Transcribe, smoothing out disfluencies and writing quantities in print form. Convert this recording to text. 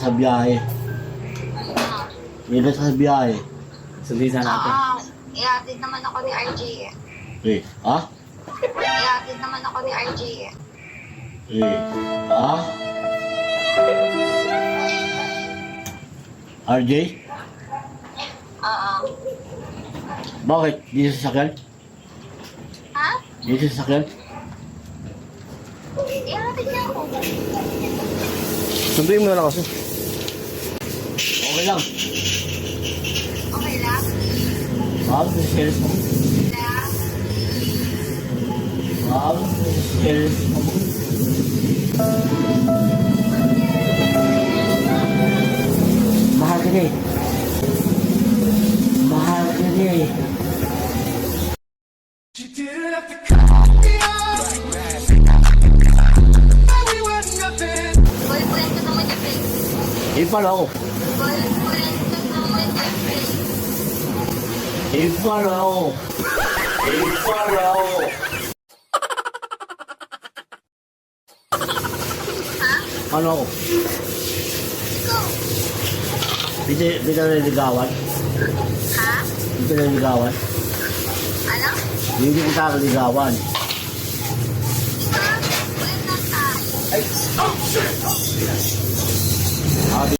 Sa biyahe. May sa biyahe. Sundin sana natin. Ihatid naman ako ni RJ eh. Eh, ha? Ihatid naman ako ni RJ eh. Eh, ha? RJ? Oo. Bakit? Di sa sasakyan? Ha? Di sa sasakyan? Ihatid niya ako. Sunduin mo na lang kasi. Okay lang. Okay lang? Mahal sa sales mo. Lang? Mahal sa sales mo. Mahal ka niya eh. Mahal ka niya eh. Boyfriend ko naman yung friend. Eh, paano ako? Boyfriend ko naman yung friend. Eh, paano ako? Eh, paano ako? Ha? Paano ako? Ikaw? Hindi na naligawan? Ha? Hindi na naligawan? Ano? Hindi kita naligawan. Ikaw? Wait lang tayo. Sabi